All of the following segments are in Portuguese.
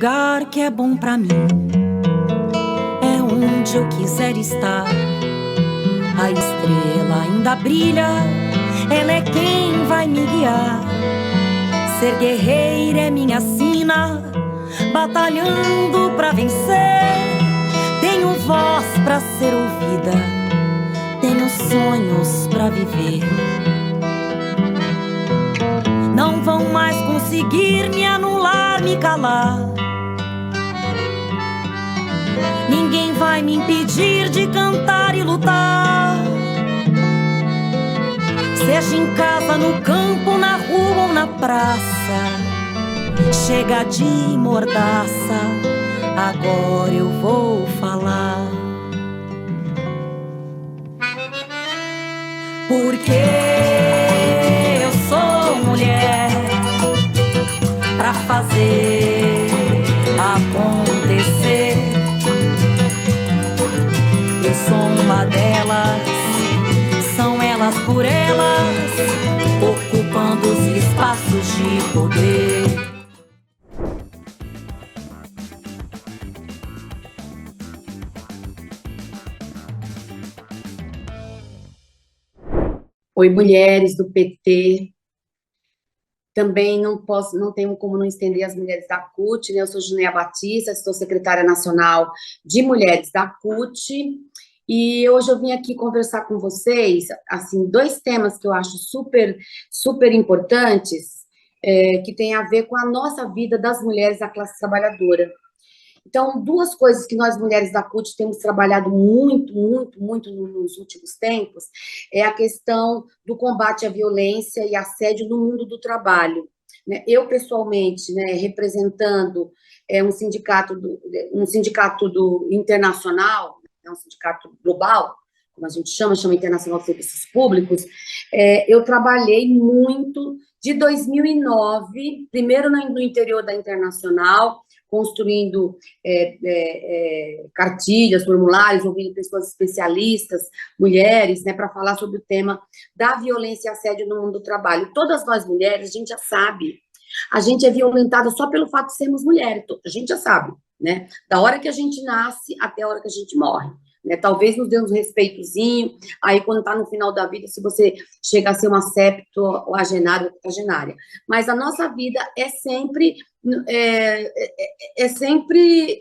lugar que é bom pra mim, é onde eu quiser estar. A estrela ainda brilha, ela é quem vai me guiar. Ser guerreira é minha sina, batalhando pra vencer. Tenho voz pra ser ouvida, tenho sonhos pra viver. Não vão mais conseguir me anular, me calar. Ninguém vai me impedir de cantar e lutar. Seja em casa, no campo, na rua ou na praça. Chega de mordaça, agora eu vou falar. Porque eu sou mulher pra fazer acontecer. Eu sou uma delas, são elas por elas, ocupando os espaços de poder. Oi, mulheres do PT. Também não tenho como não estender as mulheres da CUT, né? Eu sou Junéia Batista, sou secretária nacional de mulheres da CUT, e hoje eu vim aqui conversar com vocês, assim, dois temas que eu acho super, super importantes, que tem a ver com a nossa vida das mulheres da classe trabalhadora. Então, duas coisas que nós, mulheres da CUT, temos trabalhado muito, muito, muito nos últimos tempos, é a questão do combate à violência e assédio no mundo do trabalho. Eu, pessoalmente, representando um sindicato internacional, um sindicato global, como a gente chama Internacional de Serviços Públicos, eu trabalhei muito de 2009, primeiro no interior da Internacional, construindo cartilhas, formulários, ouvindo pessoas especialistas, mulheres, para falar sobre o tema da violência e assédio no mundo do trabalho. Todas nós mulheres, a gente já sabe, a gente é violentada só pelo fato de sermos mulheres, a gente já sabe, né? Da hora que a gente nasce até a hora que a gente morre. Talvez nos dê um respeitozinho, aí quando está no final da vida, se você chega a ser uma septuagenária ou octogenária. Mas a nossa vida é sempre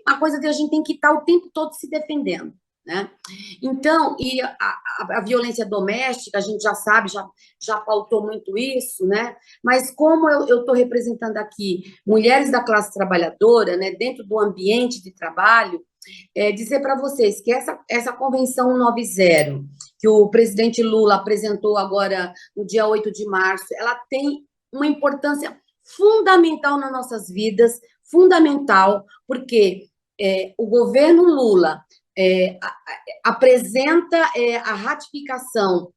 a coisa de a gente tem que estar o tempo todo se defendendo, né? Então, e a violência doméstica, a gente já sabe, já pautou muito isso, né? Mas como eu estou representando aqui mulheres da classe trabalhadora, né, dentro do ambiente de trabalho, dizer para vocês que essa Convenção 90, que o presidente Lula apresentou agora no dia 8 de março, ela tem uma importância fundamental nas nossas vidas, fundamental, porque o governo Lula apresenta a ratificação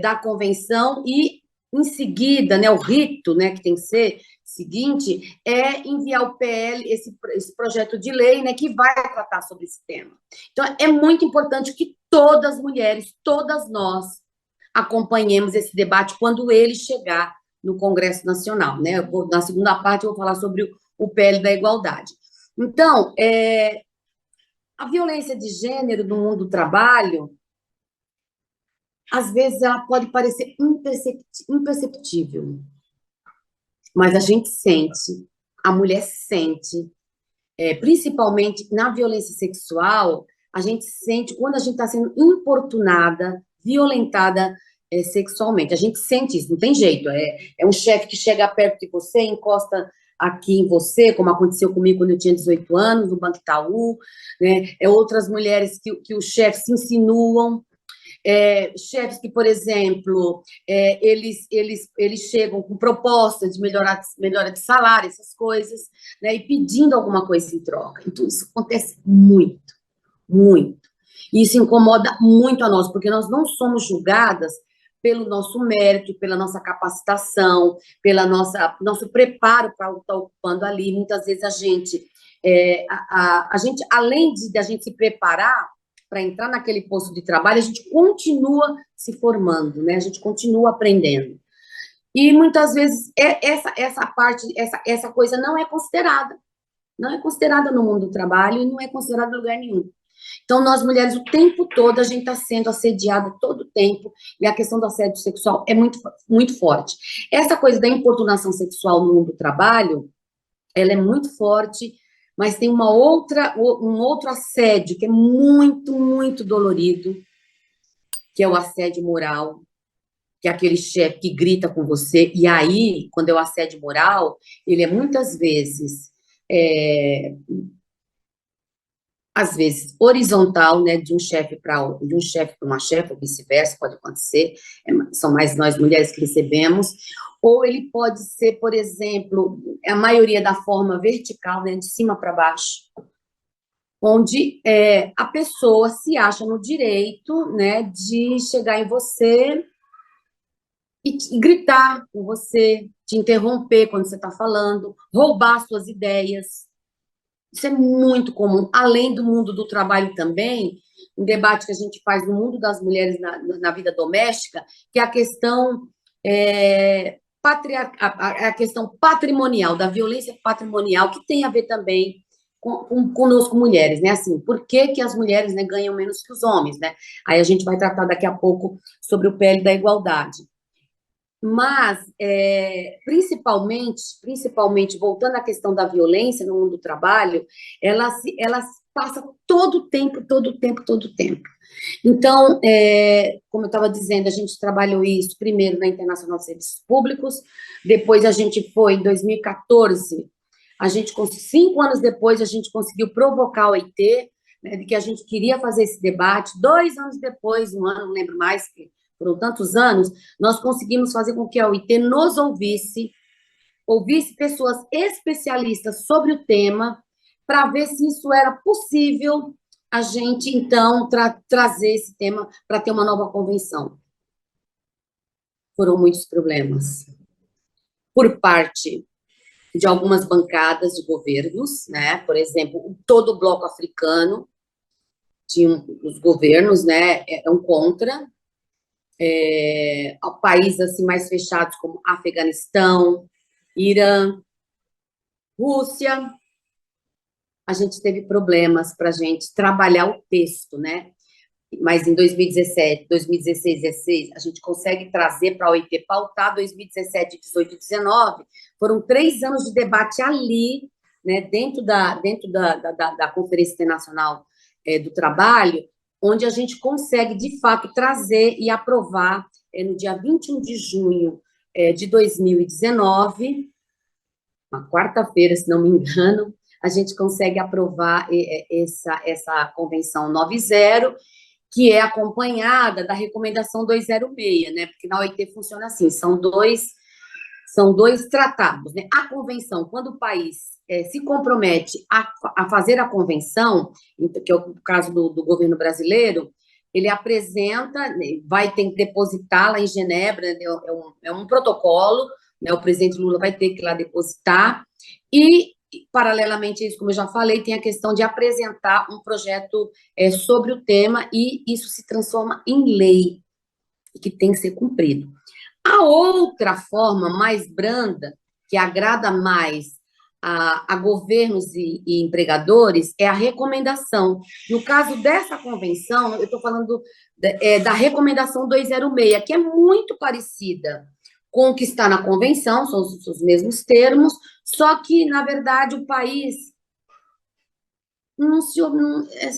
da convenção e, em seguida, o rito, que tem que ser seguinte, é enviar o PL, esse projeto de lei, que vai tratar sobre esse tema. Então, é muito importante que todas as mulheres, todas nós, acompanhemos esse debate quando ele chegar no Congresso Nacional, né? Na segunda parte, eu vou falar sobre o PL da igualdade. Então, a violência de gênero no mundo do trabalho, às vezes, ela pode parecer imperceptível, mas a gente sente, a mulher sente, principalmente na violência sexual, a gente sente quando a gente está sendo importunada, violentada sexualmente. A gente sente isso, não tem jeito. É um chefe que chega perto de você, encosta aqui em você, como aconteceu comigo quando eu tinha 18 anos, no Banco Itaú, né? Outras mulheres que os chefes se insinuam, chefes que, por exemplo, eles chegam com propostas de melhora de salário, essas coisas, né, e pedindo alguma coisa em troca. Então, isso acontece muito, muito. E isso incomoda muito a nós, porque nós não somos julgadas pelo nosso mérito, pela nossa capacitação, pelo nosso preparo para estar ocupando ali. Muitas vezes a gente, além de a gente se preparar para entrar naquele posto de trabalho, a gente continua se formando, né? A gente continua aprendendo. E muitas vezes essa parte, essa coisa não é considerada. Não é considerada no mundo do trabalho e não é considerada em lugar nenhum. Então, nós mulheres, o tempo todo, a gente está sendo assediada todo o tempo, e a questão do assédio sexual é muito, muito forte. Essa coisa da importunação sexual no mundo do trabalho, ela é muito forte, mas tem um outro assédio que é muito, muito dolorido, que é o assédio moral, que é aquele chefe que grita com você, e aí, quando é o assédio moral, ele é muitas vezes, é, às vezes, horizontal, né, de um chefe para uma chefe, ou vice-versa, pode acontecer, são mais nós mulheres que recebemos, ou ele pode ser, por exemplo, a maioria da forma vertical, né, de cima para baixo, onde a pessoa se acha no direito, né, de chegar em você e gritar com você, te interromper quando você está falando, roubar suas ideias. Isso é muito comum, além do mundo do trabalho também, um debate que a gente faz no mundo das mulheres na vida doméstica, que é a questão a questão patrimonial, da violência patrimonial, que tem a ver também conosco mulheres, né? Assim, por que que as mulheres, né, ganham menos que os homens, né? Aí a gente vai tratar daqui a pouco sobre o PL da igualdade. Mas, principalmente, voltando à questão da violência no mundo do trabalho, ela passa todo o tempo, todo o tempo, todo o tempo. Então, como eu estava dizendo, a gente trabalhou isso primeiro na Internacional de Serviços Públicos, depois a gente foi, em 2014, 5 anos depois, a gente conseguiu provocar o OIT, né, de que a gente queria fazer esse debate. 2 anos depois, um ano, não lembro mais, foram tantos anos, nós conseguimos fazer com que a OIT nos ouvisse pessoas especialistas sobre o tema, para ver se isso era possível a gente, então, trazer esse tema para ter uma nova convenção. Foram muitos problemas. Por parte de algumas bancadas de governos, né? Por exemplo, todo o bloco africano, os governos, né, eram contra, países assim, mais fechados como Afeganistão, Irã, Rússia, a gente teve problemas para a gente trabalhar o texto, né? Mas em 2017, 2016, 2016, a gente consegue trazer para a OIT pautar 2017, 18 e 19, foram 3 anos de debate ali, né, dentro da Conferência Internacional do Trabalho, onde a gente consegue, de fato, trazer e aprovar, no dia 21 de junho de 2019, uma quarta-feira, se não me engano, a gente consegue aprovar essa Convenção 90, que é acompanhada da Recomendação 206, né? Porque na OIT funciona assim, são dois tratados, né? A convenção, quando o país se compromete a fazer a convenção, que é o caso do governo brasileiro, ele apresenta, vai ter que depositar lá em Genebra, é um protocolo, né? O presidente Lula vai ter que ir lá depositar, e, paralelamente a isso, como eu já falei, tem a questão de apresentar um projeto sobre o tema, e isso se transforma em lei, que tem que ser cumprido. A outra forma, mais branda, que agrada mais a governos e empregadores, é a recomendação. No caso dessa convenção, eu estou falando da recomendação 206, que é muito parecida com o que está na convenção, são os mesmos termos, só que, na verdade, o país não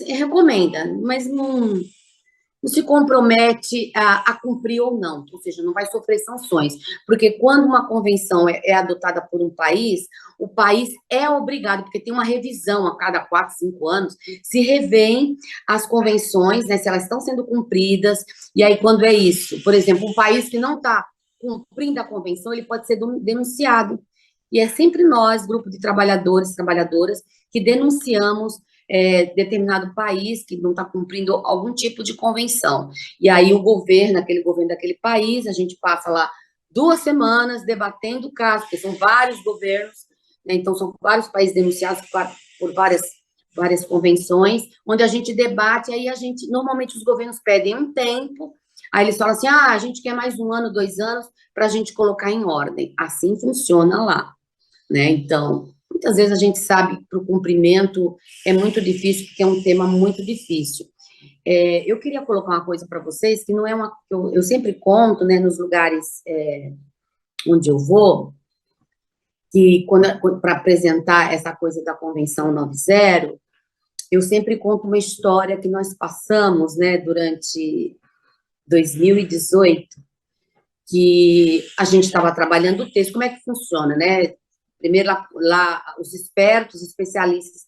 recomenda, mas não se compromete a cumprir ou não, ou seja, não vai sofrer sanções, porque quando uma convenção é adotada por um país, o país é obrigado, porque tem uma revisão a cada 4, 5 anos, se revêem as convenções, né, se elas estão sendo cumpridas, e aí quando é isso, por exemplo, um país que não está cumprindo a convenção, ele pode ser denunciado, e é sempre nós, grupo de trabalhadores e trabalhadoras, que denunciamos determinado país que não está cumprindo algum tipo de convenção. E aí aquele governo daquele país, a gente passa lá 2 semanas debatendo o caso, porque são vários governos, né, então são vários países denunciados por várias convenções, onde a gente debate, aí normalmente os governos pedem um tempo, aí eles falam assim, a gente quer mais 1 ano, 2 anos, para a gente colocar em ordem. Assim funciona lá, né? Então, muitas vezes a gente sabe que para o cumprimento é muito difícil, porque é um tema muito difícil. Eu queria colocar uma coisa para vocês, que não é uma... Eu sempre conto, né, nos lugares onde eu vou, que para apresentar essa coisa da Convenção 90, eu sempre conto uma história que nós passamos, né, durante 2018, que a gente estava trabalhando o texto. Como é que funciona, né? Primeiro, lá os expertos, especialistas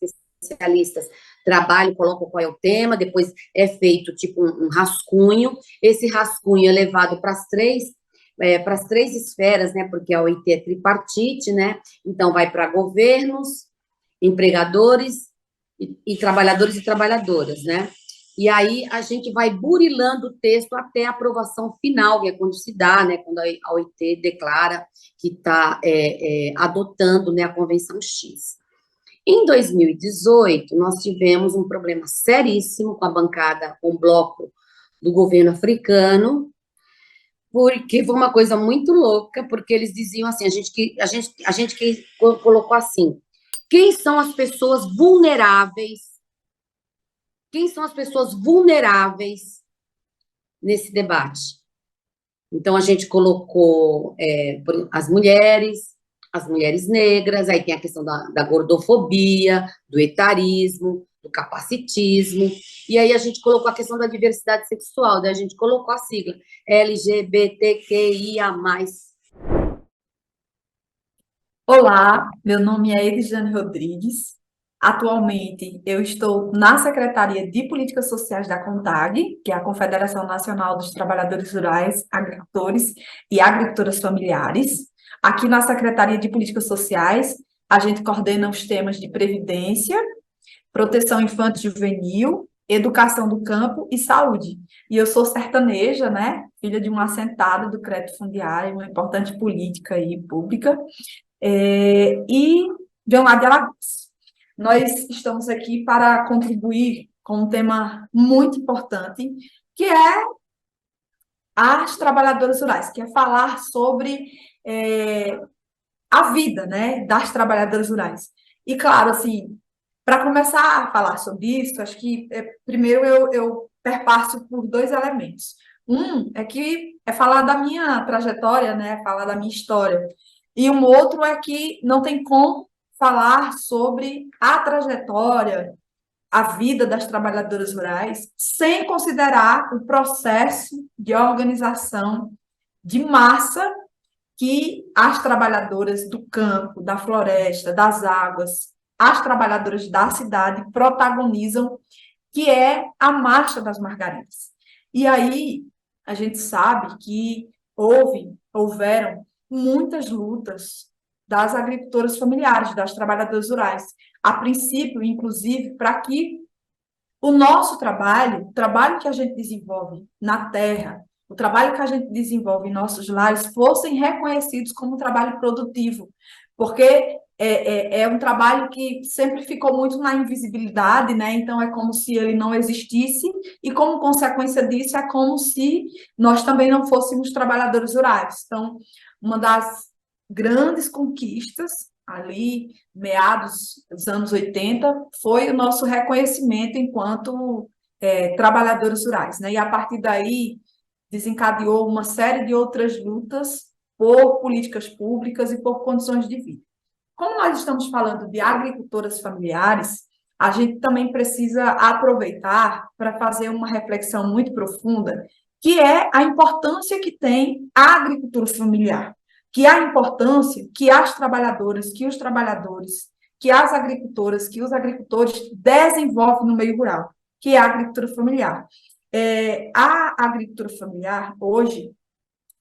trabalham, colocam qual é o tema, depois é feito tipo um rascunho. Esse rascunho é levado para as três esferas, né? Porque a OIT é tripartite, né? Então, vai para governos, empregadores e trabalhadores e trabalhadoras, né? E aí a gente vai burilando o texto até a aprovação final, que é quando se dá, né? Quando a OIT declara que está adotando, né, a Convenção X. Em 2018, nós tivemos um problema seríssimo com a bancada, com o bloco do governo africano, porque foi uma coisa muito louca, porque eles diziam assim, a gente que colocou assim, quem são as pessoas vulneráveis? Quem são as pessoas vulneráveis nesse debate? Então, a gente colocou as mulheres negras, aí tem a questão da gordofobia, do etarismo, do capacitismo, e aí a gente colocou a questão da diversidade sexual, daí a gente colocou a sigla LGBTQIA+. Olá, meu nome é Edjane Rodrigues. Atualmente, eu estou na Secretaria de Políticas Sociais da CONTAG, que é a Confederação Nacional dos Trabalhadores Rurais, Agricultores e Agricultoras Familiares. Aqui na Secretaria de Políticas Sociais, a gente coordena os temas de previdência, proteção infanto-juvenil, educação do campo e saúde. E eu sou sertaneja, né? Filha de uma assentada do crédito fundiário, uma importante política aí, pública. E venho lá de Alagoas. Nós estamos aqui para contribuir com um tema muito importante, que é as trabalhadoras rurais, que é falar sobre a vida, né, das trabalhadoras rurais. E, claro, assim, para começar a falar sobre isso, acho que primeiro eu perpasso por dois elementos. Um é que é falar da minha trajetória, né, falar da minha história. E um outro é que não tem como falar sobre a trajetória, a vida das trabalhadoras rurais, sem considerar o processo de organização de massa que as trabalhadoras do campo, da floresta, das águas, as trabalhadoras da cidade protagonizam, que é a Marcha das Margaridas. E aí a gente sabe que houveram muitas lutas das agricultoras familiares, das trabalhadoras rurais, a princípio, inclusive, para que o nosso trabalho, o trabalho que a gente desenvolve na terra, o trabalho que a gente desenvolve em nossos lares, fossem reconhecidos como um trabalho produtivo, porque é um trabalho que sempre ficou muito na invisibilidade, né? Então é como se ele não existisse, e como consequência disso é como se nós também não fôssemos trabalhadores rurais. Então, uma das grandes conquistas, ali, meados dos anos 80, foi o nosso reconhecimento enquanto trabalhadores rurais, né? E a partir daí desencadeou uma série de outras lutas por políticas públicas e por condições de vida. Como nós estamos falando de agricultoras familiares, a gente também precisa aproveitar para fazer uma reflexão muito profunda, que é a importância que tem a agricultura familiar, que é a importância que as trabalhadoras, que os trabalhadores, que as agricultoras, que os agricultores desenvolvem no meio rural, que é a agricultura familiar. A agricultura familiar, hoje,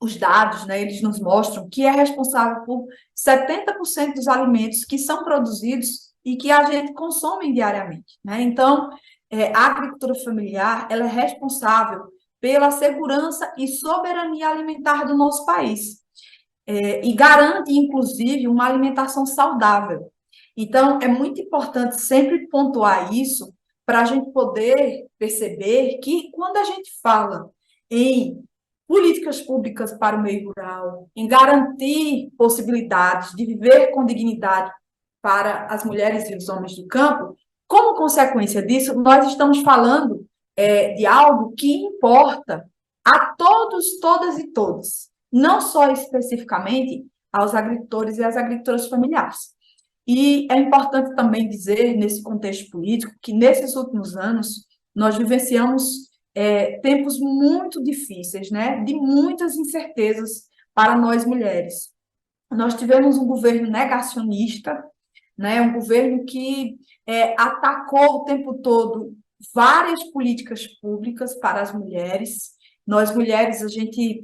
os dados, né, eles nos mostram que é responsável por 70% dos alimentos que são produzidos e que a gente consome diariamente, né? Então, a agricultura familiar, ela é responsável pela segurança e soberania alimentar do nosso país, e garante, inclusive, uma alimentação saudável. Então, é muito importante sempre pontuar isso para a gente poder perceber que, quando a gente fala em políticas públicas para o meio rural, em garantir possibilidades de viver com dignidade para as mulheres e os homens do campo, como consequência disso, nós estamos falando de algo que importa a todos, todas e todos, não só especificamente aos agricultores e às agricultoras familiares. E é importante também dizer, nesse contexto político, que nesses últimos anos nós vivenciamos tempos muito difíceis, né, de muitas incertezas para nós mulheres. Nós tivemos um governo negacionista, né, um governo que atacou o tempo todo várias políticas públicas para as mulheres. Nós, mulheres, a gente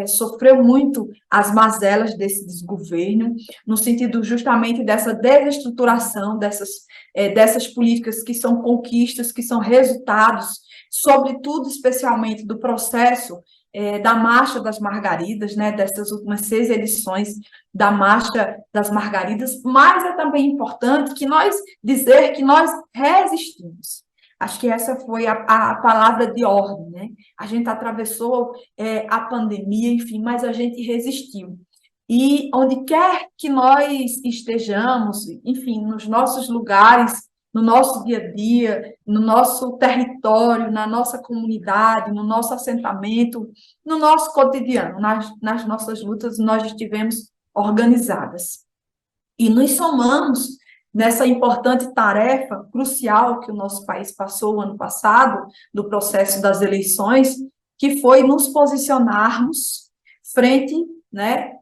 sofreu muito as mazelas desse desgoverno, no sentido justamente dessa desestruturação dessas políticas que são conquistas, que são resultados, sobretudo, especialmente, do processo da Marcha das Margaridas, né, dessas últimas 6 edições da Marcha das Margaridas, mas é também importante dizer que nós resistimos. Acho que essa foi a palavra de ordem, né? A gente atravessou a pandemia, enfim, mas a gente resistiu. E onde quer que nós estejamos, enfim, nos nossos lugares, no nosso dia a dia, no nosso território, na nossa comunidade, no nosso assentamento, no nosso cotidiano, nas nossas lutas, nós estivemos organizadas. E nos somamos nessa importante tarefa crucial que o nosso país passou o ano passado, do processo das eleições, que foi nos posicionarmos frente, né,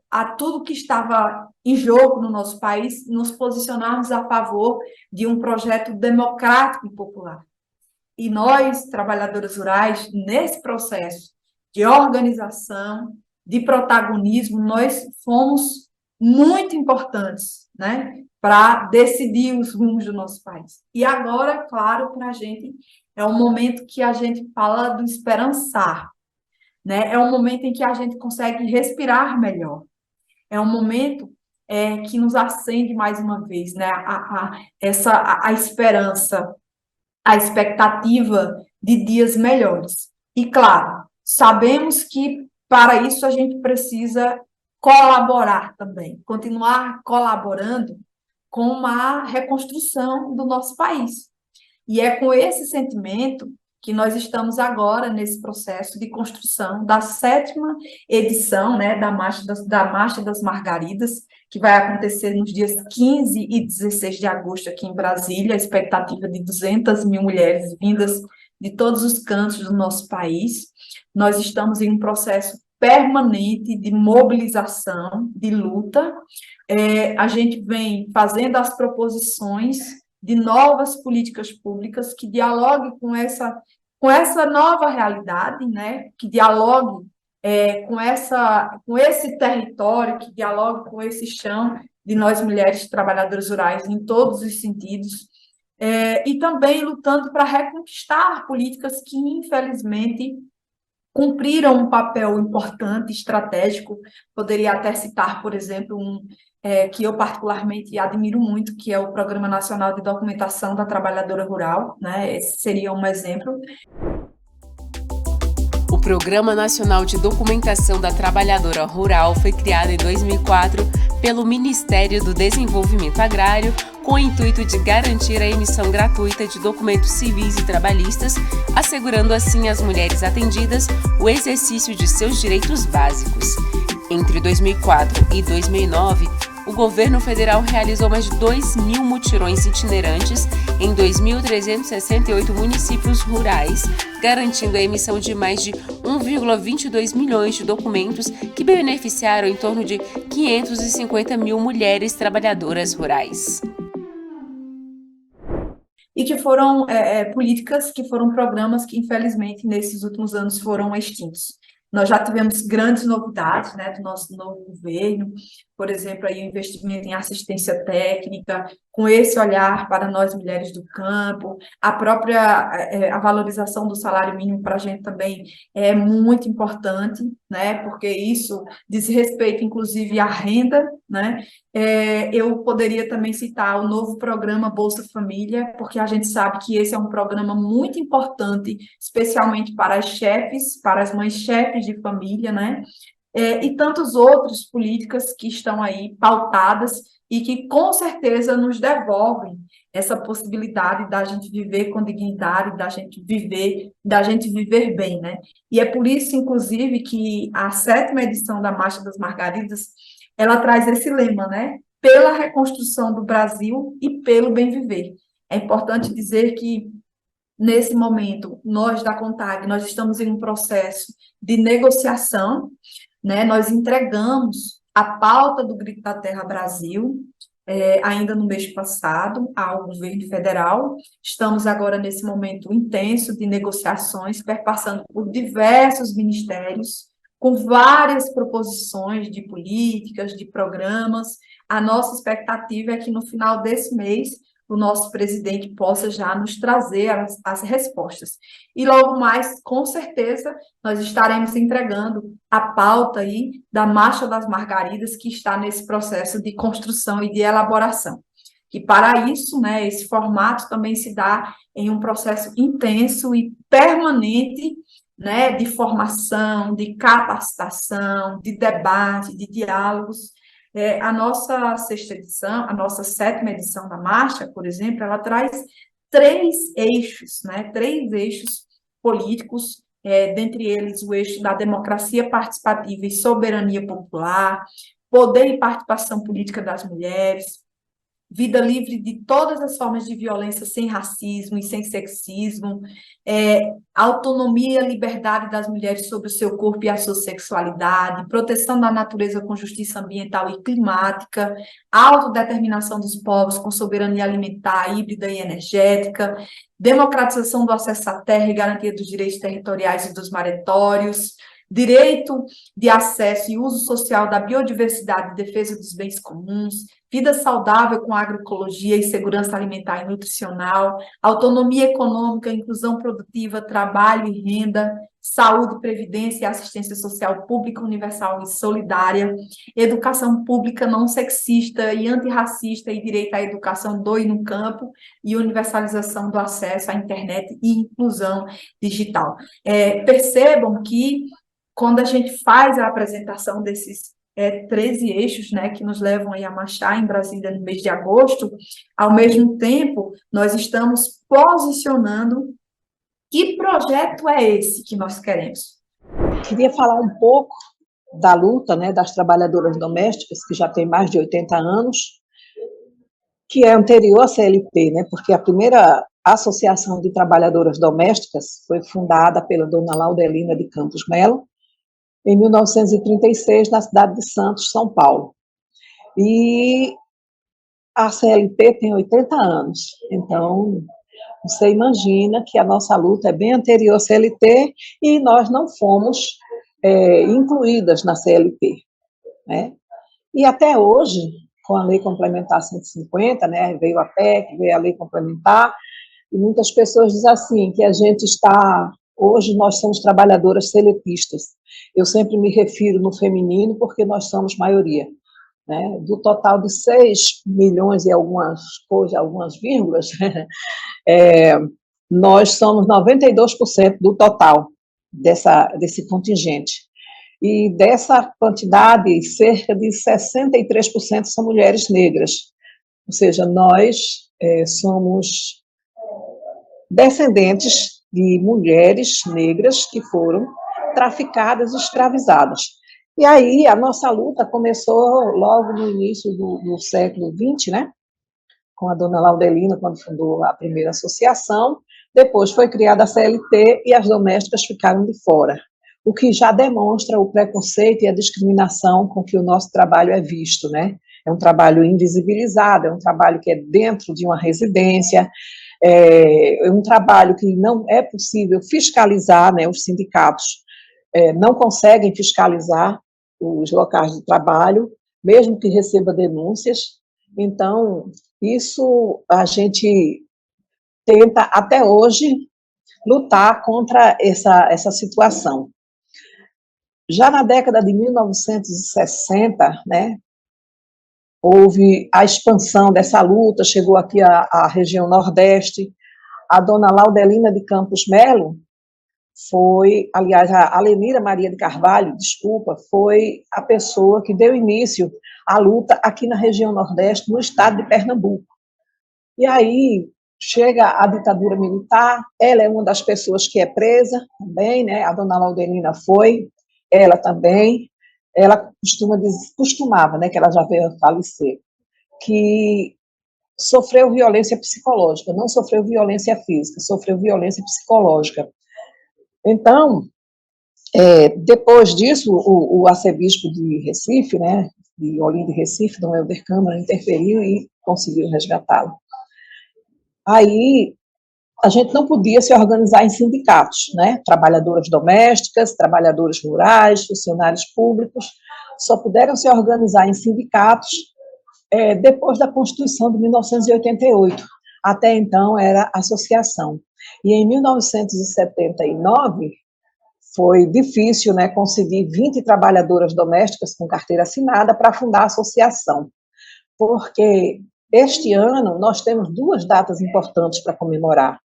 a tudo que estava em jogo no nosso país, nos posicionarmos a favor de um projeto democrático e popular. E nós, trabalhadoras rurais, nesse processo de organização, de protagonismo, nós fomos muito importantes, né, para decidir os rumos do nosso país. E agora, claro, para a gente, é um momento que a gente fala do esperançar, né? É um momento em que a gente consegue respirar melhor. É um momento que nos acende mais uma vez, né? A esperança, a expectativa de dias melhores. E, claro, sabemos que para isso a gente precisa colaborar também, continuar colaborando com a reconstrução do nosso país. E é com esse sentimento que nós estamos agora nesse processo de construção da 7ª edição, né, da Marcha das Margaridas, que vai acontecer nos dias 15 e 16 de agosto aqui em Brasília, a expectativa de 200 mil mulheres vindas de todos os cantos do nosso país. Nós estamos em um processo permanente de mobilização, de luta. A gente vem fazendo as proposições de novas políticas públicas que dialoguem com essa nova realidade, né? Que dialogue com esse território, que dialogue com esse chão de nós mulheres trabalhadoras rurais em todos os sentidos, e também lutando para reconquistar políticas que, infelizmente, cumpriram um papel importante, estratégico. Poderia até citar, por exemplo, que eu particularmente admiro muito, que é o Programa Nacional de Documentação da Trabalhadora Rural, né? Esse seria um exemplo. O Programa Nacional de Documentação da Trabalhadora Rural foi criado em 2004 pelo Ministério do Desenvolvimento Agrário, com o intuito de garantir a emissão gratuita de documentos civis e trabalhistas, assegurando assim às mulheres atendidas o exercício de seus direitos básicos. Entre 2004 e 2009, o governo federal realizou mais de 2.000 mutirões itinerantes em 2.368 municípios rurais, garantindo a emissão de mais de 1,22 milhões de documentos que beneficiaram em torno de 550 mil mulheres trabalhadoras rurais. E que foram políticas, que foram programas que, infelizmente, nesses últimos anos foram extintos. Nós já tivemos grandes novidades, né, do nosso novo governo, por exemplo, aí o investimento em assistência técnica, com esse olhar para nós mulheres do campo, a própria a valorização do salário mínimo para a gente também é muito importante, né, porque isso diz respeito, inclusive, à renda, né. Eu poderia também citar o novo programa Bolsa Família, porque a gente sabe que esse é um programa muito importante, especialmente para as chefes, para as mães chefes de família, né, e tantas outras políticas que estão aí pautadas e que, com certeza, nos devolvem essa possibilidade da gente viver com dignidade, da gente viver bem, né? E é por isso, inclusive, que a 7ª edição da Marcha das Margaridas, ela traz esse lema, né? Pela reconstrução do Brasil e pelo bem viver. É importante dizer que, nesse momento, nós da CONTAG, nós estamos em um processo de negociação, né? Nós entregamos a pauta do Grito da Terra Brasil, ainda no mês passado, ao governo federal. Estamos agora nesse momento intenso de negociações, perpassando por diversos ministérios, com várias proposições de políticas, de programas. A nossa expectativa é que no final desse mês o nosso presidente possa já nos trazer as respostas. E logo mais, com certeza, nós estaremos entregando a pauta aí da Marcha das Margaridas, que está nesse processo de construção e de elaboração. E para isso, né, esse formato também se dá em um processo intenso e permanente, né, de formação, de capacitação, de debate, de diálogos. A nossa 6ª edição, a nossa 7ª edição da marcha, por exemplo, ela traz 3 eixos, né? 3 eixos políticos, dentre eles o eixo da democracia participativa e soberania popular, poder e participação política das mulheres, vida livre de todas as formas de violência sem racismo e sem sexismo, autonomia e liberdade das mulheres sobre o seu corpo e a sua sexualidade, proteção da natureza com justiça ambiental e climática, autodeterminação dos povos com soberania alimentar, híbrida e energética, democratização do acesso à terra e garantia dos direitos territoriais e dos maretórios, direito de acesso e uso social da biodiversidade e defesa dos bens comuns, vida saudável com agroecologia e segurança alimentar e nutricional, autonomia econômica, inclusão produtiva, trabalho e renda, saúde, previdência e assistência social pública, universal e solidária, educação pública não sexista e antirracista e direito à educação do e no campo, e universalização do acesso à internet e inclusão digital. Percebam que, quando a gente faz a apresentação desses 13 eixos, né, que nos levam aí a marchar em Brasília no mês de agosto, ao mesmo tempo, nós estamos posicionando que projeto é esse que nós queremos. Queria falar um pouco da luta, né, das trabalhadoras domésticas, que já tem mais de 80 anos, que é anterior à CLT, né, porque a primeira Associação de Trabalhadoras Domésticas foi fundada pela dona Laudelina de Campos Melo, em 1936, na cidade de Santos, São Paulo. E a CLT tem 80 anos, então você imagina que a nossa luta é bem anterior à CLT e nós não fomos incluídas na CLT, né? E até hoje, com a Lei Complementar 150, né, veio a PEC, veio a Lei Complementar, e muitas pessoas dizem assim, que a gente está... Hoje nós somos trabalhadoras seletistas. Eu sempre me refiro no feminino porque nós somos maioria, né? Do total de 6 milhões e algumas coisas, algumas vírgulas, nós somos 92% do total desse contingente. E dessa quantidade, cerca de 63% são mulheres negras. Ou seja, nós somos descendentes de mulheres negras que foram traficadas e escravizadas. E aí a nossa luta começou logo no início do século XX, né? Com a dona Laudelina, quando fundou a primeira associação. Depois foi criada a CLT e as domésticas ficaram de fora, o que já demonstra o preconceito e a discriminação com que o nosso trabalho é visto, né? É um trabalho invisibilizado, é um trabalho que é dentro de uma residência, é um trabalho que não é possível fiscalizar, né? Os sindicatos não conseguem fiscalizar os locais de trabalho, mesmo que receba denúncias. Então, isso a gente tenta, até hoje, lutar contra essa situação. Já na década de 1960, né, houve a expansão dessa luta, chegou aqui à região Nordeste. A dona Laudelina de Campos Melo foi, aliás, a Lenira Maria de Carvalho, desculpa, foi a pessoa que deu início à luta aqui na região Nordeste, no estado de Pernambuco. E aí chega a ditadura militar, ela é uma das pessoas que é presa também, né? A dona Laudelina foi, ela também, ela costumava, né, que ela já veio a falecer, que sofreu violência psicológica, não sofreu violência física, sofreu violência psicológica. Então, depois disso, o arcebispo de Recife, né, de Olinda e Recife, Dom Helder Câmara, interferiu e conseguiu resgatá-lo. Aí, a gente não podia se organizar em sindicatos, né, trabalhadoras domésticas, trabalhadores rurais, funcionários públicos, só puderam se organizar em sindicatos depois da Constituição de 1988. Até então, era associação. E em 1979, foi difícil, né, conseguir 20 trabalhadoras domésticas com carteira assinada para fundar a associação, porque este ano nós temos duas datas importantes para comemorar.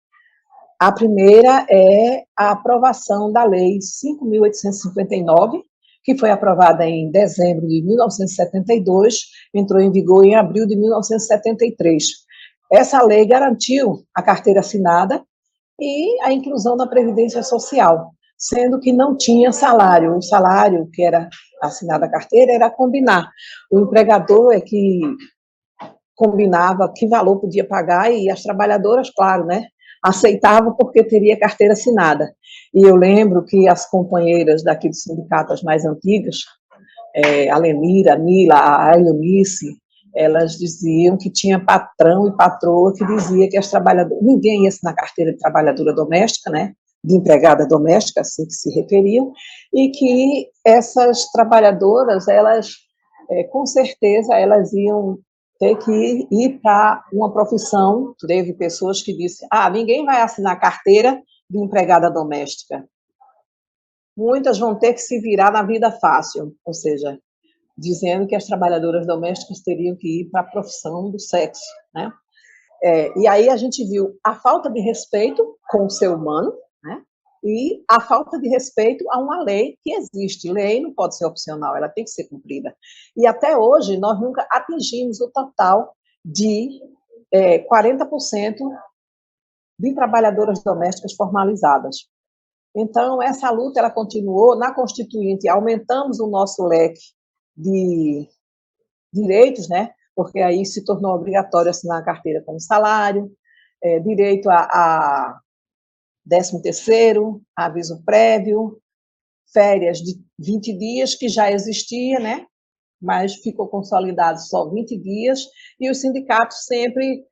A primeira é a aprovação da Lei 5.859, que foi aprovada em dezembro de 1972, entrou em vigor em abril de 1973. Essa lei garantiu a carteira assinada e a inclusão na Previdência Social, sendo que não tinha salário. O salário que era assinado a carteira era combinar. O empregador é que combinava que valor podia pagar e as trabalhadoras, claro, né, aceitavam porque teria carteira assinada. E eu lembro que as companheiras daqui do sindicato, as mais antigas, a Lenira, a Mila, a Eunice, elas diziam que tinha patrão e patroa que dizia que as trabalhadoras, ninguém ia assinar carteira de trabalhadora doméstica, né, de empregada doméstica, assim que se referiam, e que essas trabalhadoras, elas, com certeza, elas iam ter que ir para uma profissão. Teve pessoas que disseram, ninguém vai assinar carteira de empregada doméstica. Muitas vão ter que se virar na vida fácil, ou seja, dizendo que as trabalhadoras domésticas teriam que ir para a profissão do sexo, né? E aí a gente viu a falta de respeito com o ser humano, né? E a falta de respeito a uma lei que existe. Lei não pode ser opcional, ela tem que ser cumprida. E até hoje nós nunca atingimos o total de 40% de trabalhadoras domésticas formalizadas. Então, essa luta ela continuou. Na Constituinte, aumentamos o nosso leque de direitos, né? Porque aí se tornou obrigatório assinar a carteira com salário, direito a 13º, aviso prévio, férias de 20 dias, que já existia, né? Mas ficou consolidado só 20 dias, e os sindicatos sempre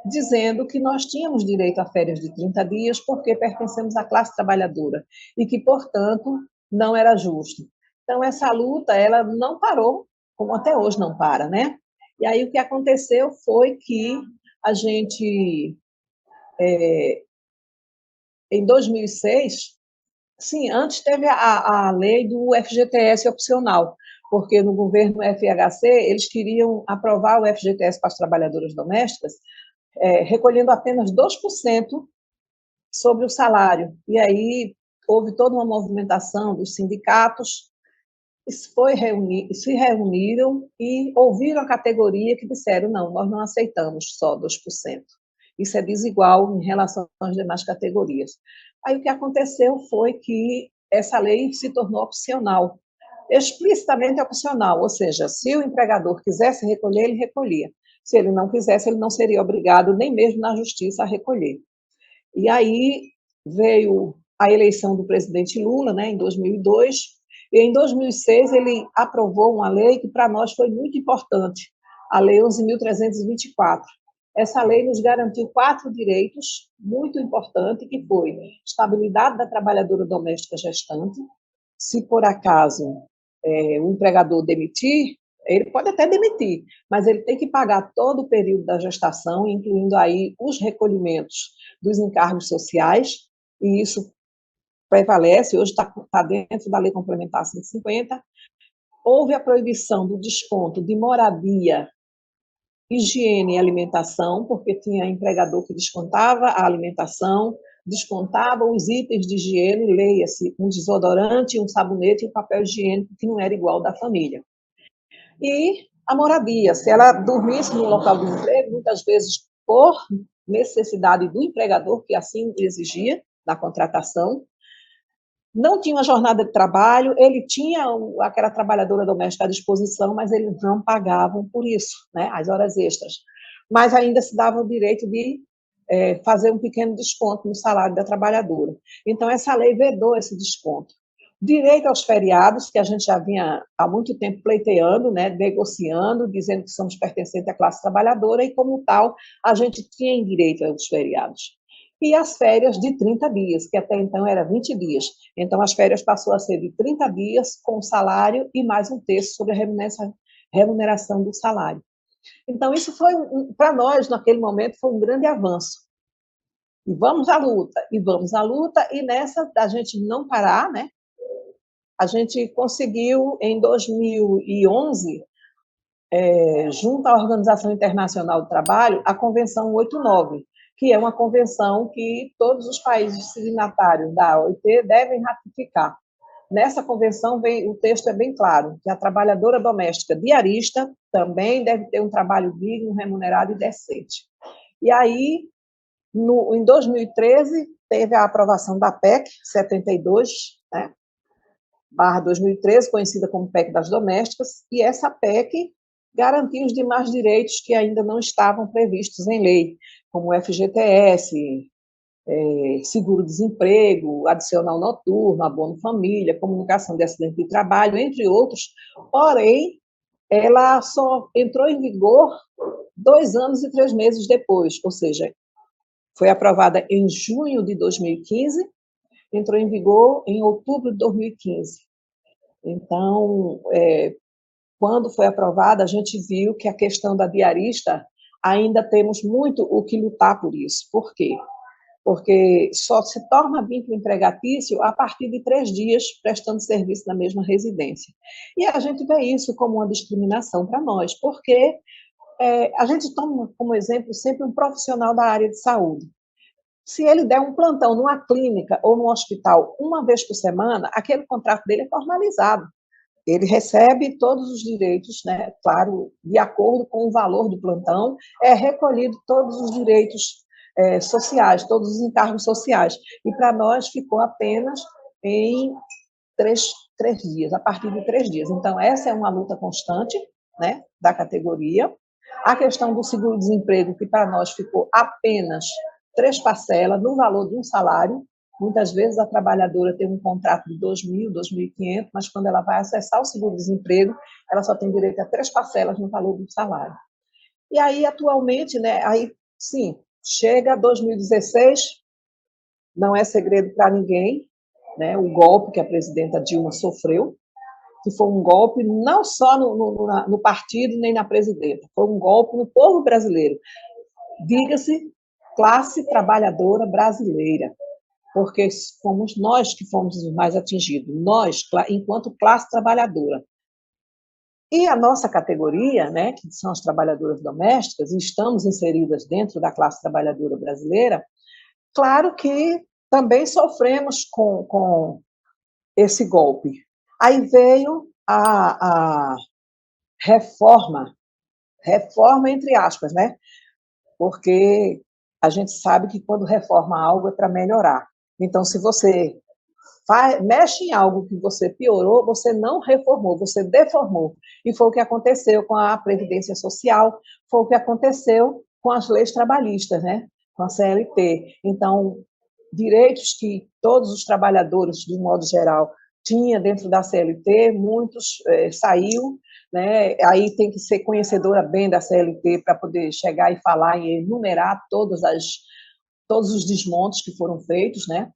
dizendo que nós tínhamos direito a férias de 30 dias porque pertencemos à classe trabalhadora e que, portanto, não era justo. Então, essa luta, ela não parou, como até hoje não para, né? E aí o que aconteceu foi que a gente, em 2006, sim, antes teve a lei do FGTS opcional, porque no governo FHC eles queriam aprovar o FGTS para as trabalhadoras domésticas, recolhendo apenas 2% sobre o salário. E aí houve toda uma movimentação dos sindicatos, se reuniram e ouviram a categoria que disseram, não, nós não aceitamos só 2%. Isso é desigual em relação às demais categorias. Aí o que aconteceu foi que essa lei se tornou opcional, explicitamente opcional, ou seja, se o empregador quisesse recolher, ele recolhia. Se ele não quisesse, ele não seria obrigado, nem mesmo na justiça, a recolher. E aí veio a eleição do presidente Lula, né, em 2002, e em 2006 ele aprovou uma lei que para nós foi muito importante, a Lei 11.324. Essa lei nos garantiu 4 direitos muito importantes, que foi estabilidade da trabalhadora doméstica gestante. Se por acaso o empregador demitir, ele pode até demitir, mas ele tem que pagar todo o período da gestação, incluindo aí os recolhimentos dos encargos sociais, e isso prevalece, hoje está dentro da Lei Complementar 150. Houve a proibição do desconto de moradia, higiene e alimentação, porque tinha empregador que descontava a alimentação, descontava os itens de higiene, leia-se, um desodorante, um sabonete e um papel higiênico que não era igual da família. E a moradia, se ela dormisse no local do emprego, muitas vezes por necessidade do empregador, que assim exigia na contratação, não tinha uma jornada de trabalho, ele tinha aquela trabalhadora doméstica à disposição, mas eles não pagavam por isso, né, as horas extras. Mas ainda se dava o direito de fazer um pequeno desconto no salário da trabalhadora. Então, essa lei vedou esse desconto. Direito aos feriados, que a gente já vinha há muito tempo pleiteando, né, negociando, dizendo que somos pertencentes à classe trabalhadora, e como tal, a gente tinha direito aos feriados. E as férias de 30 dias, que até então era 20 dias. Então, as férias passou a ser de 30 dias com salário e mais um terço sobre a remuneração do salário. Então, isso foi, para nós, naquele momento, foi um grande avanço. E vamos à luta, e nessa, da gente não parar, né? A gente conseguiu, em 2011, junto à Organização Internacional do Trabalho, a Convenção 89, que é uma convenção que todos os países signatários da OIT devem ratificar. Nessa convenção, o texto é bem claro, que a trabalhadora doméstica diarista também deve ter um trabalho digno, remunerado e decente. E aí, em 2013, teve a aprovação da PEC 72, né, / 2013, conhecida como PEC das Domésticas, e essa PEC garantiu os demais direitos que ainda não estavam previstos em lei, como o FGTS, seguro-desemprego, adicional noturno, abono família, comunicação de acidente de trabalho, entre outros. Porém, ela só entrou em vigor 2 anos e 3 meses depois, ou seja, foi aprovada em junho de 2015, entrou em vigor em outubro de 2015. Então, quando foi aprovada, a gente viu que a questão da diarista, ainda temos muito o que lutar por isso. Por quê? Porque só se torna vínculo empregatício a partir de 3 dias prestando serviço na mesma residência. E a gente vê isso como uma discriminação para nós, porque a gente toma como exemplo sempre um profissional da área de saúde. Se ele der um plantão numa clínica ou num hospital 1 vez por semana, aquele contrato dele é formalizado. Ele recebe todos os direitos, né, claro, de acordo com o valor do plantão, é recolhido todos os direitos sociais, todos os encargos sociais. E para nós ficou apenas em 3 dias, a partir de 3 dias. Então, essa é uma luta constante, né, da categoria. A questão do seguro-desemprego, que para nós ficou apenas 3 parcelas no valor de um salário. Muitas vezes a trabalhadora tem um contrato de 2.000, 2.500, mas quando ela vai acessar o seguro-desemprego, ela só tem direito a 3 parcelas no valor do salário. E aí, atualmente, né, aí, sim, chega 2016, não é segredo para ninguém, né, o golpe que a presidenta Dilma sofreu, que foi um golpe não só no partido nem na presidenta, foi um golpe no povo brasileiro. Diga-se, classe trabalhadora brasileira, porque fomos nós que fomos os mais atingidos, nós, enquanto classe trabalhadora. E a nossa categoria, né, que são as trabalhadoras domésticas, e estamos inseridas dentro da classe trabalhadora brasileira, claro que também sofremos com esse golpe. Aí veio a reforma entre aspas, né, porque a gente sabe que quando reforma algo é para melhorar. Então, se você mexe em algo que você piorou, você não reformou, você deformou. E foi o que aconteceu com a Previdência Social, foi o que aconteceu com as leis trabalhistas, né? Com a CLT. Então, direitos que todos os trabalhadores, de um modo geral, tinham dentro da CLT, muitos saiu, né? Aí tem que ser conhecedora bem da CLT para poder chegar e falar e enumerar todos os desmontes que foram feitos, né?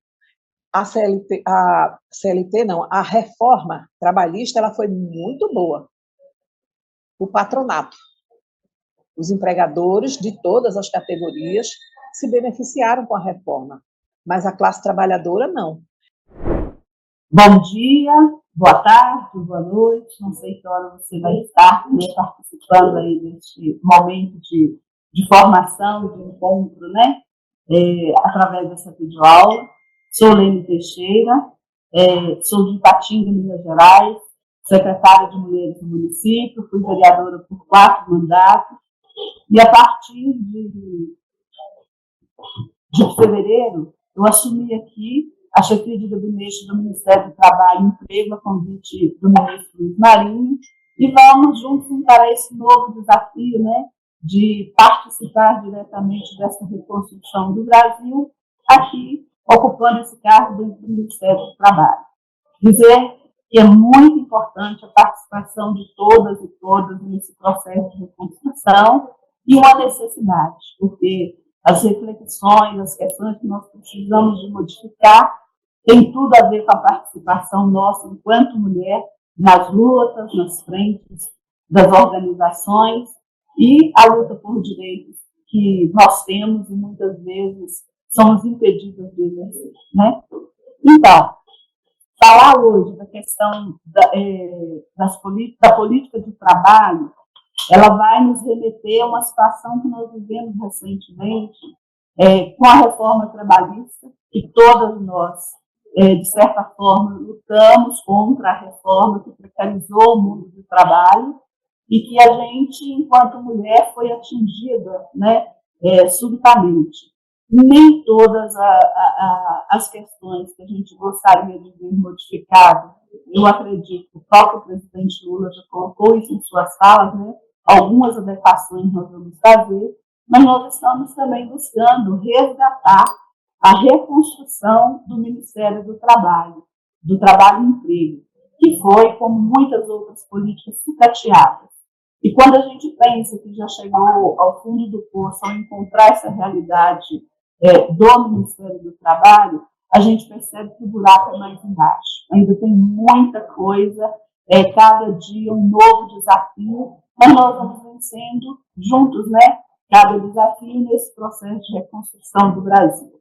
A CLT não, a reforma trabalhista, ela foi muito boa. O patronato, os empregadores de todas as categorias se beneficiaram com a reforma, mas a classe trabalhadora não. Bom dia, boa tarde, boa noite, não sei que hora você vai estar, né, participando aí deste momento de formação, de encontro, né, através dessa videoaula. Sou Lene Teixeira, sou de Ipatinga, Minas Gerais, secretária de Mulheres do município, fui vereadora por 4 mandatos, e a partir de fevereiro, eu assumi aqui a chefia de gabinete do Ministério do Trabalho e Emprego, a convite do ministro Luiz Marinho, e vamos juntos encarar esse novo desafio, né, de participar diretamente dessa reconstrução do Brasil, aqui, ocupando esse cargo dentro do Ministério do Trabalho. Dizer que é muito importante a participação de todas e todas nesse processo de reconstrução, e uma necessidade, porque as reflexões, as questões que nós precisamos de modificar, tem tudo a ver com a participação nossa enquanto mulher nas lutas, nas frentes das organizações e a luta por direitos que nós temos e muitas vezes somos impedidas de exercer, né? Então, falar hoje da questão da política de trabalho, ela vai nos remeter a uma situação que nós vivemos recentemente com a reforma trabalhista, que todas nós, de certa forma, lutamos contra a reforma que precarizou o mundo do trabalho e que a gente, enquanto mulher, foi atingida, né, subitamente. Nem todas as questões que a gente gostaria de ver modificadas, eu acredito que o próprio presidente Lula já colocou isso em suas falas, né? Algumas adequações nós vamos fazer, mas nós estamos também buscando resgatar a reconstrução do Ministério do Trabalho e Emprego, que foi, como muitas outras políticas, sucateadas. E quando a gente pensa que já chegou ao fundo do poço ao encontrar essa realidade do Ministério do Trabalho, a gente percebe que o buraco é mais embaixo. Ainda tem muita coisa, cada dia um novo desafio, mas nós vamos vencendo juntos, né, cada desafio nesse processo de reconstrução do Brasil.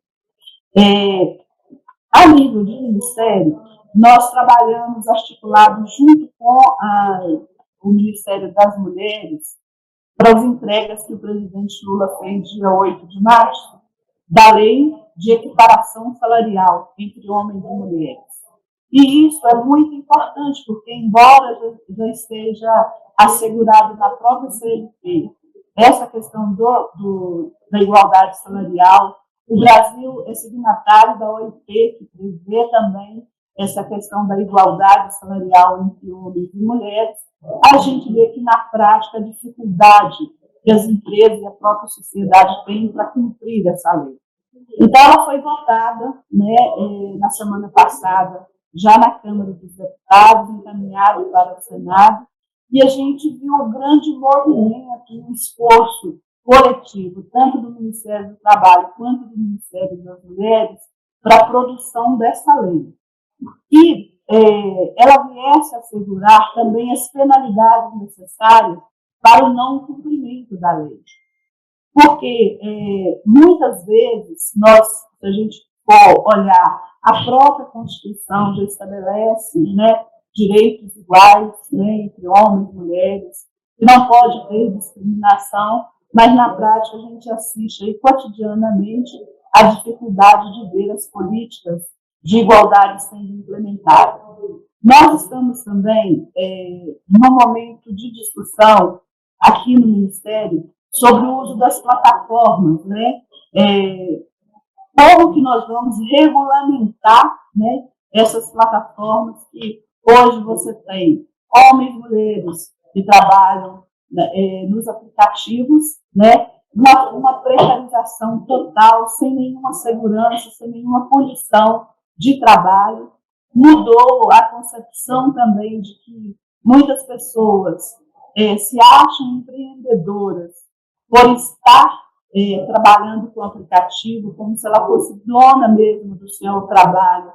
A nível de ministério, nós trabalhamos articulados junto com o Ministério das Mulheres para as entregas que o presidente Lula fez dia 8 de março, da Lei de Equiparação Salarial entre Homens e Mulheres. E isso é muito importante, porque, embora já esteja assegurado na própria CLT essa questão da igualdade salarial, o Brasil é signatário da OIT, que prevê também essa questão da igualdade salarial entre homens e mulheres. A gente vê que, na prática, a dificuldade que as empresas e a própria sociedade têm para cumprir essa lei. Então, ela foi votada, né, na semana passada, já na Câmara dos Deputados, encaminhada para o Senado, e a gente viu um grande movimento, um esforço coletivo, tanto do Ministério do Trabalho quanto do Ministério das Mulheres, para a produção dessa lei. E ela viesse a assegurar também as penalidades necessárias para o não cumprimento da lei. Porque, muitas vezes, se a gente for olhar, a própria Constituição já estabelece, né, direitos iguais, né, entre homens e mulheres, que não pode ter discriminação, mas, na prática, a gente assiste aí, cotidianamente a dificuldade de ver as políticas de igualdade sendo implementadas. Nós estamos também num momento de discussão aqui no Ministério sobre o uso das plataformas, né? Como que nós vamos regulamentar, né, essas plataformas que hoje você tem homens e mulheres que trabalham nos aplicativos, né, uma precarização total, sem nenhuma segurança, sem nenhuma condição de trabalho. Mudou a concepção também de que muitas pessoas se acham empreendedoras por estar trabalhando com o aplicativo, como se ela fosse dona mesmo do seu trabalho,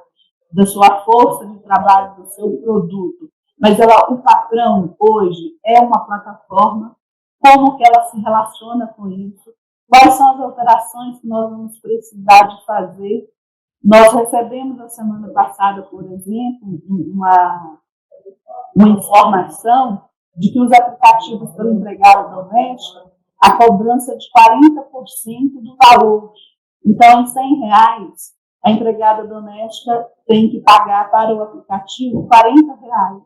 da sua força de trabalho, do seu produto. Mas o patrão hoje é uma plataforma. Como que ela se relaciona com isso? Quais são as alterações que nós vamos precisar de fazer? Nós recebemos a semana passada, por exemplo, uma informação de que os aplicativos para empregada doméstica, a cobrança de 40% do valor Então, em R$ 100, a empregada doméstica tem que pagar para o aplicativo R$ 40.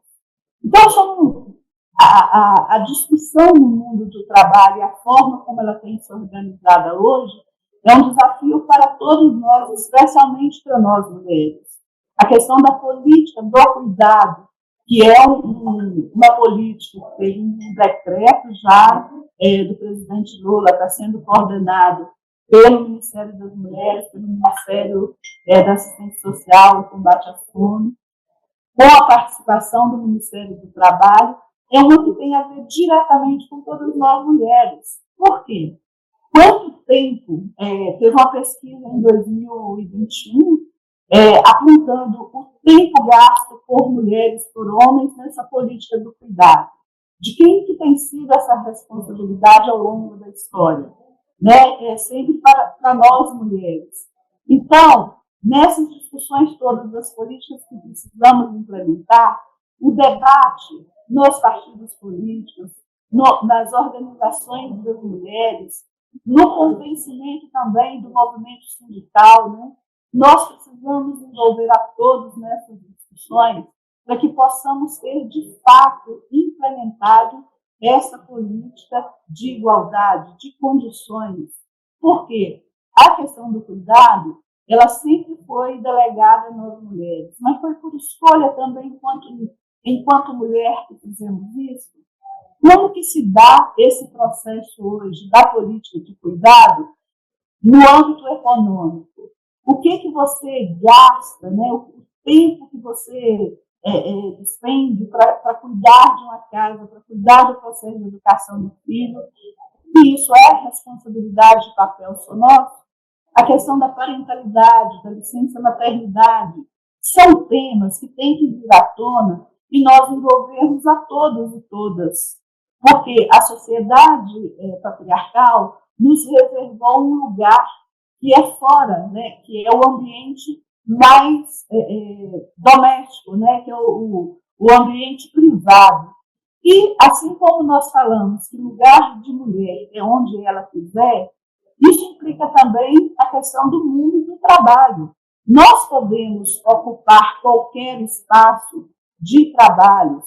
Então, a discussão no mundo do trabalho e a forma como ela tem se organizada hoje é um desafio para todos nós, especialmente para nós mulheres. A questão da política do cuidado, que é uma política que tem um decreto já do presidente Lula, está sendo coordenado pelo Ministério das Mulheres, pelo Ministério da Assistência Social e Combate à Fome, com a participação do Ministério do Trabalho, é uma que tem a ver diretamente com todas nós mulheres. Por quê? Quanto tempo, teve uma pesquisa em 2021, apontando o tempo gasto por mulheres, por homens, nessa política do cuidado. De quem que tem sido essa responsabilidade ao longo da história? Né? Sempre para nós mulheres. Então, nessas discussões todas das políticas que precisamos implementar, o debate nos partidos políticos, nas organizações das mulheres, no convencimento também do movimento sindical, né? Nós precisamos envolver a todos nessas discussões para que possamos ter, de fato, implementado essa política de igualdade, de condições. Por quê? A questão do cuidado, ela sempre foi delegada nas mulheres, mas foi por escolha também, enquanto mulher, que fizemos isso. Como que se dá esse processo hoje da política de cuidado no âmbito econômico? O que você gasta, né? O tempo que você despende para cuidar de uma casa, para cuidar do processo de educação do filho, e isso é responsabilidade de papel sonoro. A questão da parentalidade, da licença maternidade, são temas que têm que vir à tona e nós envolvermos a todos e todas, porque a sociedade patriarcal nos reservou um lugar que é fora, né, que é o ambiente mais doméstico, né, que é o ambiente privado. E, assim como nós falamos que lugar de mulher é onde ela quiser, isso implica também a questão do mundo do trabalho. Nós podemos ocupar qualquer espaço de trabalho,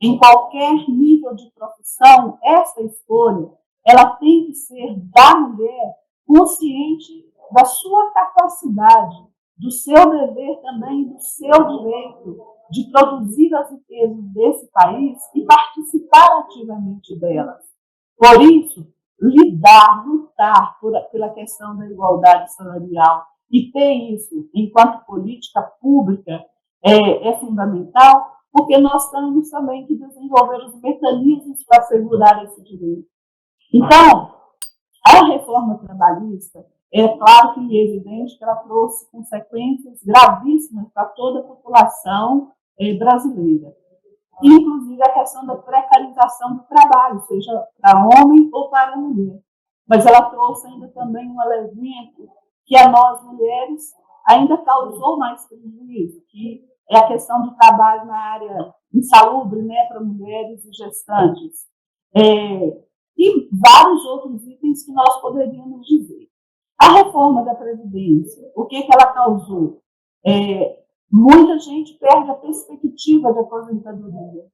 em qualquer nível de profissão, essa escolha ela tem que ser da mulher consciente da sua capacidade, do seu dever também, do seu direito de produzir as riquezas desse país e participar ativamente delas. Por isso, lutar pela questão da igualdade salarial e ter isso enquanto política pública é fundamental, porque nós temos também que desenvolver os mecanismos para assegurar esse direito. Então, a reforma trabalhista, é claro que é evidente que ela trouxe consequências gravíssimas para toda a população brasileira. Inclusive a questão da precarização do trabalho, seja para homem ou para mulher. Mas ela trouxe ainda também um elemento que a nós, mulheres, ainda causou mais prejuízo, que é a questão do trabalho na área insalubre, né, para mulheres e gestantes. E vários outros itens que nós poderíamos dizer. A reforma da Previdência, o que ela causou? Muita gente perde a perspectiva de aposentadoria.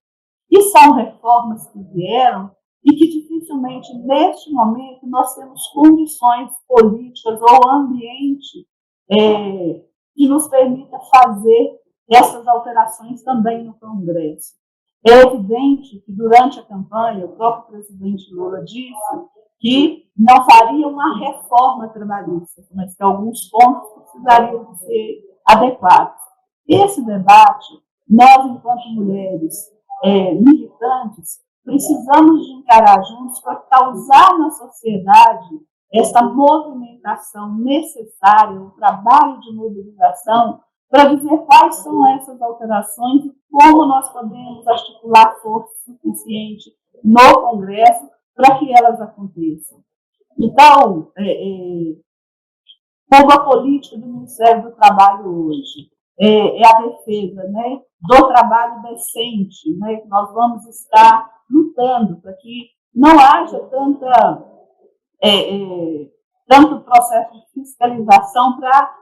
E são reformas que vieram e que dificilmente, neste momento, nós temos condições políticas ou ambiente que nos permita fazer essas alterações também no Congresso. É evidente que, durante a campanha, o próprio presidente Lula disse que não faria uma reforma trabalhista, mas que alguns pontos precisariam ser adequados. Esse debate, nós, enquanto mulheres militantes, precisamos de encarar juntos para causar na sociedade essa movimentação necessária, o trabalho de mobilização, para dizer quais são essas alterações e como nós podemos articular força suficiente no Congresso para que elas aconteçam. Então, como a política do Ministério do Trabalho hoje é a defesa, né, do trabalho decente, né, nós vamos estar lutando para que não haja tanto processo de fiscalização para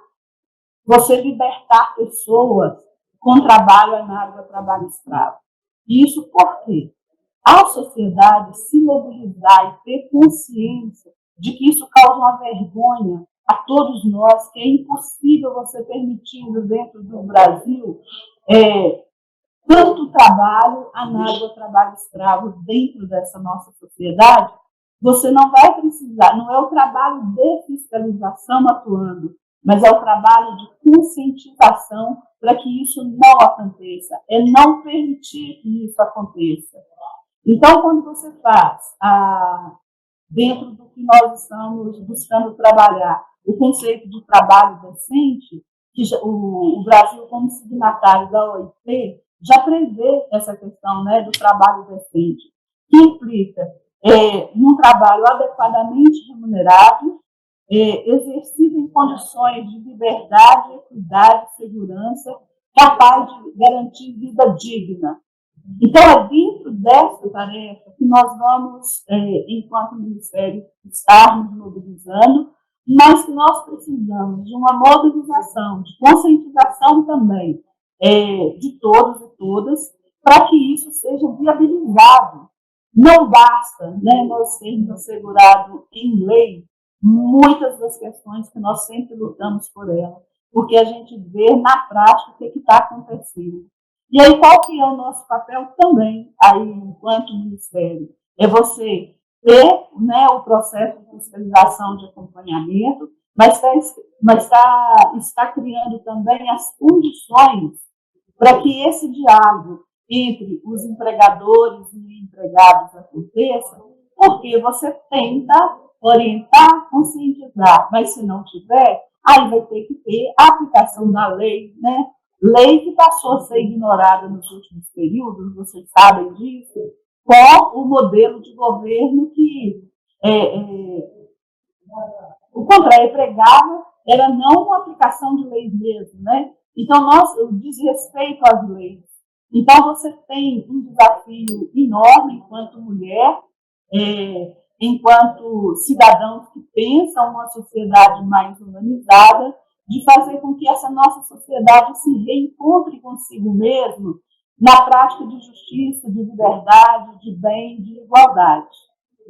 você libertar pessoas com trabalho análogo a trabalho escravo. Isso porque a sociedade se mobilizar e ter consciência de que isso causa uma vergonha a todos nós, que é impossível você permitindo dentro do Brasil tanto trabalho análogo a trabalho escravo dentro dessa nossa sociedade, você não vai precisar, não é o trabalho de fiscalização atuando, mas é o trabalho de conscientização para que isso não aconteça, é não permitir que isso aconteça. Então, quando você faz, dentro do que nós estamos buscando trabalhar, o conceito de trabalho decente, que o Brasil, como signatário da OIT, já prevê essa questão, né, do trabalho decente, que implica num trabalho adequadamente remunerado, exercido em condições de liberdade, equidade, segurança, capaz de garantir vida digna. Então, é dentro dessa tarefa que nós vamos, enquanto Ministério, estarmos mobilizando, mas que nós precisamos de uma mobilização, de conscientização também de todos e todas, para que isso seja viabilizado. Não basta, né, nós termos assegurado em lei muitas das questões que nós sempre lutamos por ela, porque a gente vê na prática o que está acontecendo. E aí, qual que é o nosso papel também, aí, enquanto Ministério? É você ter, né, o processo de fiscalização de acompanhamento, mas está criando também as condições para que esse diálogo entre os empregadores e empregados aconteça, porque você tenta orientar, conscientizar, mas se não tiver, aí vai ter que ter a aplicação da lei, né? Lei que passou a ser ignorada nos últimos períodos, vocês sabem disso, com o modelo de governo que o contrário pregava era não a aplicação de leis mesmo, né? Então, o desrespeito às leis. Então, você tem um desafio enorme enquanto mulher, enquanto cidadãos que pensam uma sociedade mais humanizada, de fazer com que essa nossa sociedade se reencontre consigo mesmo na prática de justiça, de liberdade, de bem, de igualdade.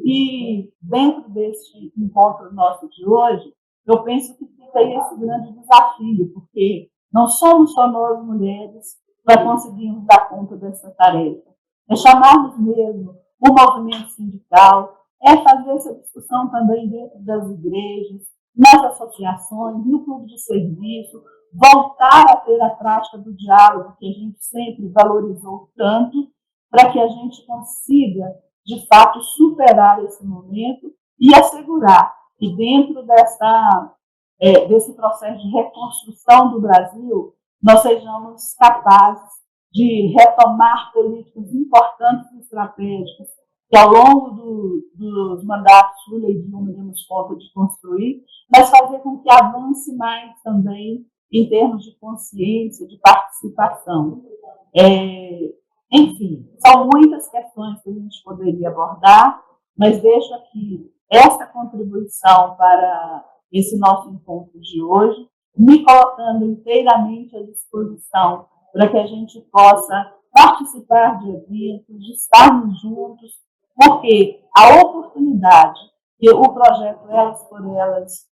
E dentro deste encontro nosso de hoje, eu penso que fica aí esse grande desafio, porque não somos só nós mulheres para conseguirmos dar conta dessa tarefa. É chamarmos mesmo o movimento sindical, é fazer essa discussão também dentro das igrejas, nas associações, no clube de serviço, voltar a ter a prática do diálogo que a gente sempre valorizou tanto, para que a gente consiga, de fato, superar esse momento e assegurar que dentro desse processo de reconstrução do Brasil, nós sejamos capazes de retomar políticas importantes e estratégicas que ao longo dos mandatos Lula e Dilma demos conta de construir, mas fazer com que avance mais também em termos de consciência, de participação. Enfim, são muitas questões que a gente poderia abordar, mas deixo aqui essa contribuição para esse nosso encontro de hoje, me colocando inteiramente à disposição para que a gente possa participar de eventos, de estarmos juntos, porque a oportunidade que o projeto Elas por Elas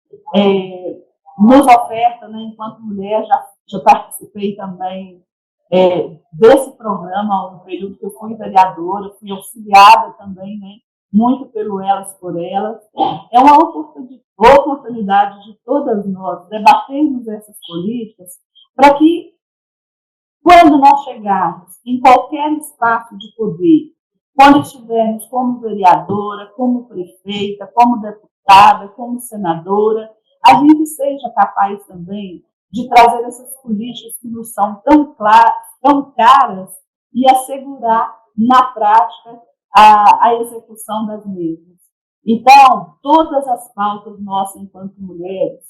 nos oferta, né, enquanto mulher, já participei também desse programa, no período que eu fui vereadora, fui auxiliada também, né, muito pelo Elas por Elas. É uma oportunidade de todas nós debatermos essas políticas para que, quando nós chegarmos em qualquer espaço de poder, quando estivermos como vereadora, como prefeita, como deputada, como senadora, a gente seja capaz também de trazer essas políticas que nos são tão caras e assegurar, na prática, a execução das mesmas. Então, todas as pautas nossas enquanto mulheres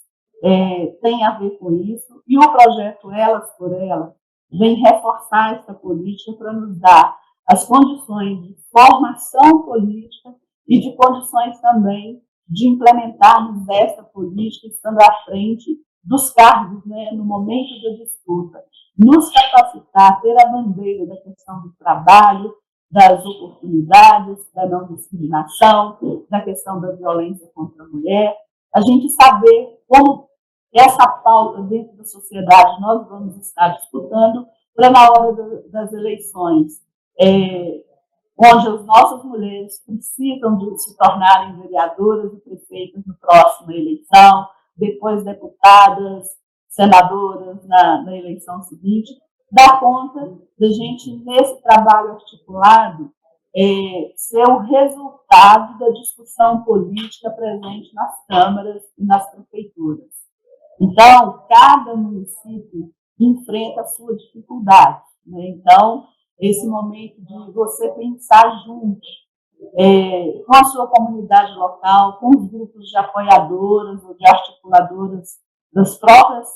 têm a ver com isso, e o projeto Elas por Elas vem reforçar essa política para nos dar as condições de formação política e de condições também de implementarmos essa política estando à frente dos cargos, né, no momento da disputa, nos capacitar, ter a bandeira da questão do trabalho, das oportunidades, da não discriminação, da questão da violência contra a mulher, a gente saber como essa pauta dentro da sociedade nós vamos estar disputando para na hora das eleições, onde as nossas mulheres precisam de se tornarem vereadoras e prefeitas na próxima eleição, depois deputadas, senadoras na eleição seguinte, dá conta da gente, nesse trabalho articulado, ser o resultado da discussão política presente nas câmaras e nas prefeituras. Então, cada município enfrenta a sua dificuldade, né? Então, esse momento de você pensar junto, com a sua comunidade local, com os grupos de apoiadoras ou de articuladoras das próprias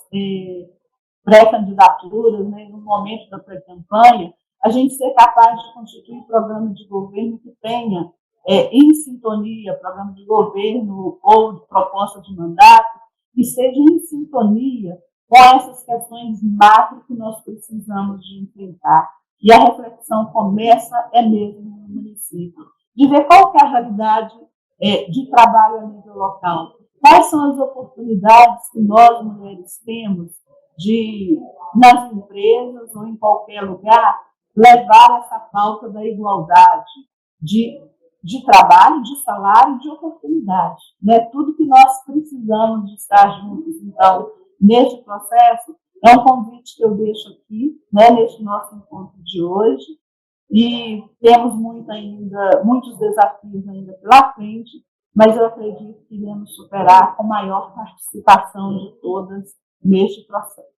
pré-candidaturas, né, no momento da pré-campanha, a gente ser capaz de constituir programa de governo que tenha em sintonia, programa de governo ou de proposta de mandato, que seja em sintonia com essas questões macro que nós precisamos de enfrentar. E a reflexão começa mesmo no município, de ver qual que é a realidade de trabalho a nível local. Quais são as oportunidades que nós, mulheres, temos de, nas empresas ou em qualquer lugar, levar essa pauta da igualdade de trabalho, de salário, de oportunidade. Né? Tudo que nós precisamos de estar juntos. Então, neste processo, é um convite que eu deixo aqui, né, neste nosso encontro de hoje, e temos muitos desafios ainda pela frente, mas eu acredito que iremos superar com maior participação de todas neste processo.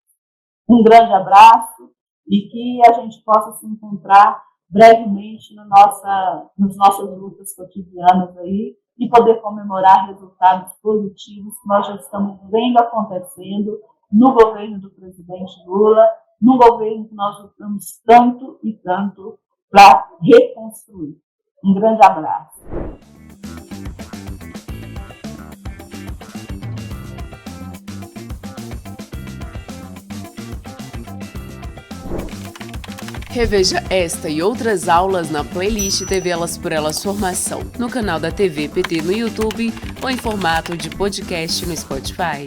Um grande abraço e que a gente possa se encontrar brevemente nas nossas lutas cotidianas aí e poder comemorar resultados positivos que nós já estamos vendo acontecendo no governo do presidente Lula, no governo que nós lutamos tanto e tanto para reconstruir. Um grande abraço. Reveja esta e outras aulas na playlist TV Elas por Elas Formação, no canal da TV PT no YouTube ou em formato de podcast no Spotify.